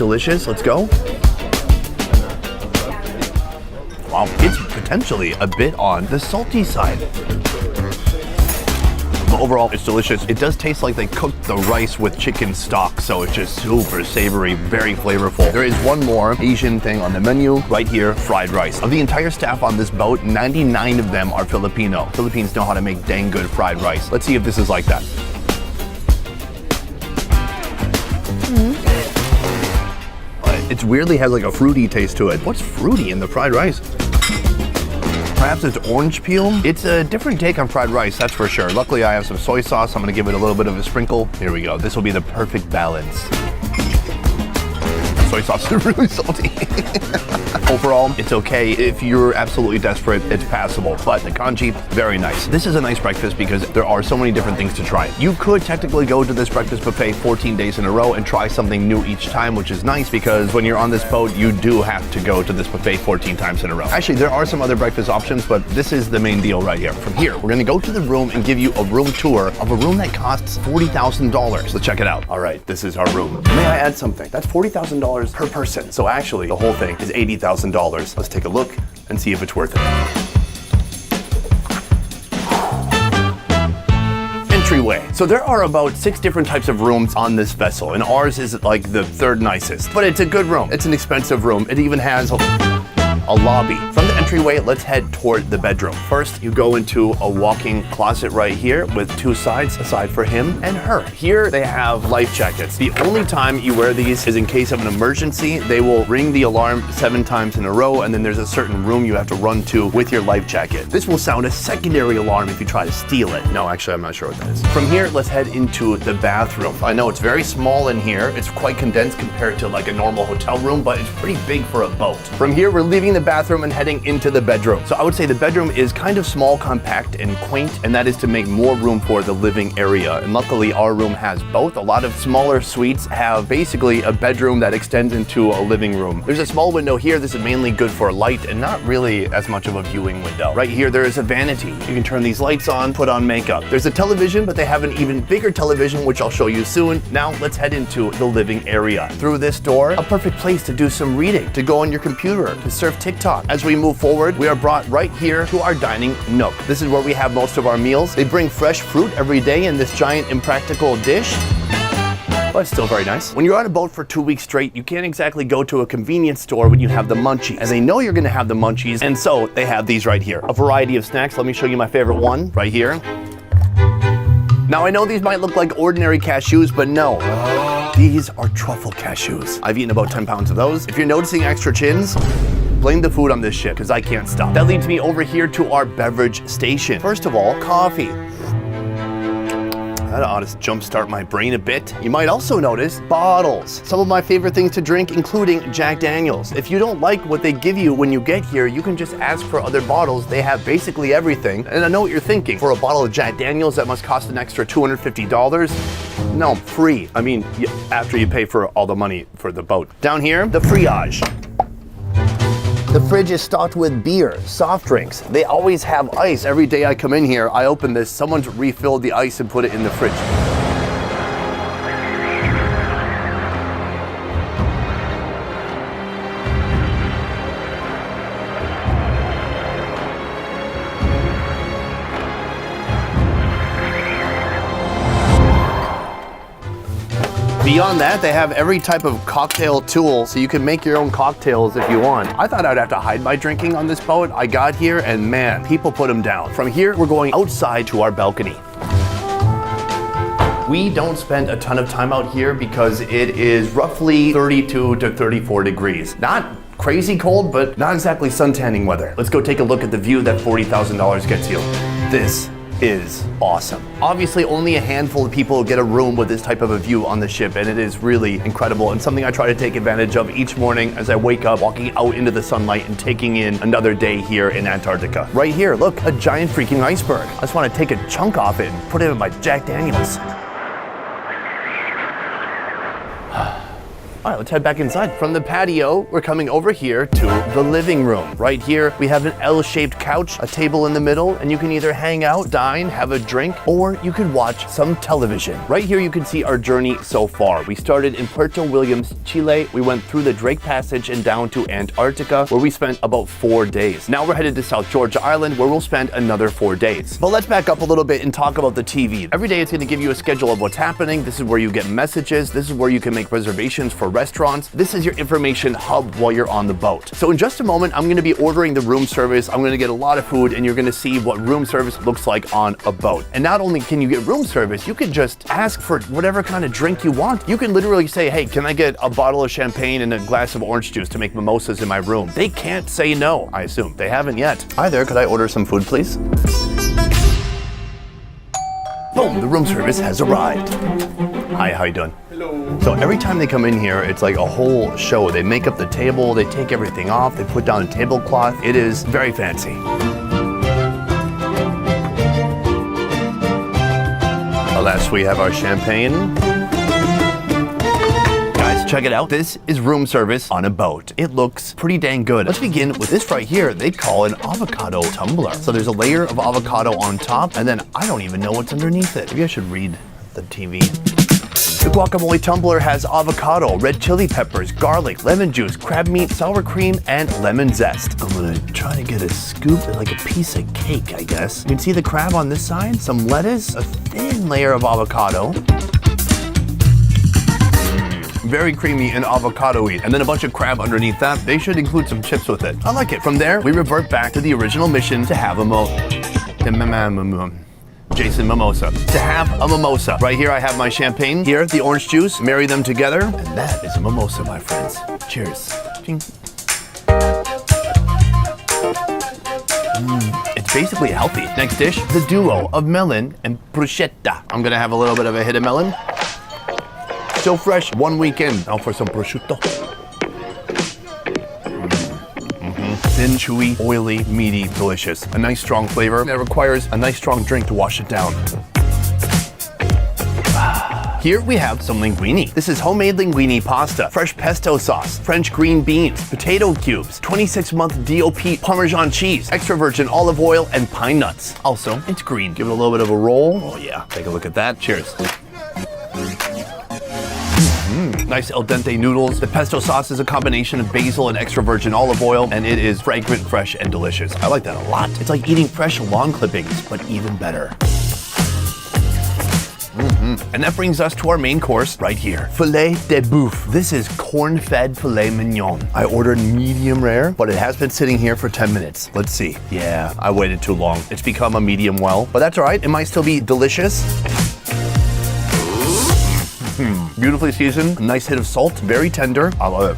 delicious. Let's go. Wow, it's potentially a bit on the salty side. But overall, it's delicious. It does taste like they cooked the rice with chicken stock, so it's just super savory, very flavorful. There is one more Asian thing on the menu right here, fried rice. Of the entire staff on this boat, 99 of them are Filipino. Philippines know how to make dang good fried rice. Let's see if this is like that. It weirdly has like a fruity taste to it. What's fruity in the fried rice? Perhaps it's orange peel. It's a different take on fried rice, that's for sure. Luckily, I have some soy sauce. I'm gonna give it a little bit of a sprinkle. Here we go. This will be the perfect balance. Soy sauce is really salty. Overall, it's okay. If you're absolutely desperate, it's passable. But the congee, very nice. This is a nice breakfast because there are so many different things to try. You could technically go to this breakfast buffet 14 days in a row and try something new each time, which is nice because when you're on this boat, you do have to go to this buffet 14 times in a row. Actually, there are some other breakfast options, but this is the main deal right here. From here, we're gonna go to the room and give you a room tour of a room that costs $40,000. Let's check it out. All right, this is our room. May I add something? That's $40,000 per person. So actually, the whole thing is $80,000. Let's take a look and see if it's worth it. Entryway. So there are about 6 different types of rooms on this vessel, and ours is like the 3rd nicest. But it's a good room. It's an expensive room. It even has a lobby. From the entryway, let's head toward the bedroom. First, you go into a walk-in closet right here with 2 sides, a side for him and her. Here, they have life jackets. The only time you wear these is in case of an emergency. They will ring the alarm 7 times in a row, and then there's a certain room you have to run to with your life jacket. This will sound a secondary alarm if you try to steal it. No, actually, I'm not sure what that is. From here, let's head into the bathroom. I know it's very small in here. It's quite condensed compared to like a normal hotel room, but it's pretty big for a boat. From here, we're leaving the bathroom and heading into the bedroom. So I would say the bedroom is kind of small, compact, and quaint, and that is to make more room for the living area. And luckily, our room has both. A lot of smaller suites have basically a bedroom that extends into a living room. There's a small window here. This is mainly good for light and not really as much of a viewing window. Right here, there is a vanity. You can turn these lights on, put on makeup. There's a television, but they have an even bigger television, which I'll show you soon. Now, let's head into the living area. Through this door, a perfect place to do some reading, to go on your computer, to surf TikTok. As we move forward, we are brought right here to our dining nook. This is where we have most of our meals. They bring fresh fruit every day in this giant impractical dish, but it's still very nice. When you're on a boat for 2 weeks straight, you can't exactly go to a convenience store when you have the munchies. And they know you're gonna have the munchies, and so they have these right here. A variety of snacks. Let me show you my favorite one right here. Now I know these might look like ordinary cashews, but no. These are truffle cashews. I've eaten about 10 pounds of those. If you're noticing extra chins, blame the food on this shit, because I can't stop. That leads me over here to our beverage station. First of all, coffee. That ought to jumpstart my brain a bit. You might also notice bottles. Some of my favorite things to drink, including Jack Daniels. If you don't like what they give you when you get here, you can just ask for other bottles. They have basically everything. And I know what you're thinking. For a bottle of Jack Daniels, that must cost an extra $250. No, free. I mean, after you pay for all the money for the boat. Down here, the friage. The fridge is stocked with beer, soft drinks. They always have ice. Every day I come in here, I open this, someone's refilled the ice and put it in the fridge. Beyond that, they have every type of cocktail tool, so you can make your own cocktails if you want. I thought I'd have to hide my drinking on this boat. I got here and man, people put them down. From here, we're going outside to our balcony. We don't spend a ton of time out here because it is roughly 32 to 34 degrees. Not crazy cold, but not exactly suntanning weather. Let's go take a look at the view that $40,000 gets you. This is awesome. Obviously, only a handful of people get a room with this type of a view on the ship, and it is really incredible and something I try to take advantage of each morning as I wake up, walking out into the sunlight and taking in another day here in Antarctica. Right here, look, a giant freaking iceberg. I just want to take a chunk off it and put it in my Jack Daniels. All right, let's head back inside. From the patio, we're coming over here to the living room. Right here, we have an L-shaped couch, a table in the middle, and you can either hang out, dine, have a drink, or you could watch some television. Right here, you can see our journey so far. We started in Puerto Williams, Chile. We went through the Drake Passage and down to Antarctica, where we spent about 4 days. Now we're headed to South Georgia Island, where we'll spend another 4 days. But let's back up a little bit and talk about the TV. Every day, it's going to give you a schedule of what's happening. This is where you get messages. This is where you can make reservations for restaurants. This is your information hub while you're on the boat. So in just a moment, I'm going to be ordering the room service. I'm going to get a lot of food, and you're going to see what room service looks like on a boat. And not only can you get room service, you can just ask for whatever kind of drink you want. You can literally say, hey, can I get a bottle of champagne and a glass of orange juice to make mimosas in my room? They can't say no, I assume. They haven't yet. Hi there, could I order some food, please? Boom, the room service has arrived. Hi, how you doing? Hello. So every time they come in here, it's like a whole show. They make up the table, they take everything off, they put down a tablecloth. It is very fancy. Alas, we have our champagne. Guys, check it out. This is room service on a boat. It looks pretty dang good. Let's begin with this right here. They call it an avocado tumbler. So there's a layer of avocado on top, and then I don't even know what's underneath it. Maybe I should read the TV. The guacamole tumbler has avocado, red chili peppers, garlic, lemon juice, crab meat, sour cream, and lemon zest. I'm gonna try to get a scoop, like a piece of cake, I guess. You can see the crab on this side, some lettuce, a thin layer of avocado. Very creamy and avocado-y, and then a bunch of crab underneath that. They should include some chips with it. I like it. From there, we revert back to the original mission to have Jason mimosa. To have a mimosa. Right here I have my champagne. Here, the orange juice. Marry them together. And that is a mimosa, my friends. Cheers. Ching. It's basically healthy. Next dish, the duo of melon and bruschetta. I'm gonna have a little bit of a hit of melon. So fresh, 1 week in. Now for some prosciutto. Thin, chewy, oily, meaty, delicious. A nice strong flavor that requires a nice strong drink to wash it down. Here we have some linguine. This is homemade linguine pasta, fresh pesto sauce, French green beans, potato cubes, 26-month DOP Parmesan cheese, extra virgin olive oil, and pine nuts. Also, it's green. Give it a little bit of a roll. Oh yeah, take a look at that. Cheers. Nice al dente noodles. The pesto sauce is a combination of basil and extra virgin olive oil, and it is fragrant, fresh, and delicious. I like that a lot. It's like eating fresh lawn clippings, but even better. And that brings us to our main course right here. Filet de boeuf. This is corn-fed filet mignon. I ordered medium rare, but it has been sitting here for 10 minutes. Let's see. Yeah, I waited too long. It's become a medium well, but that's all right. It might still be delicious. Beautifully seasoned, a nice hit of salt, very tender. I love it.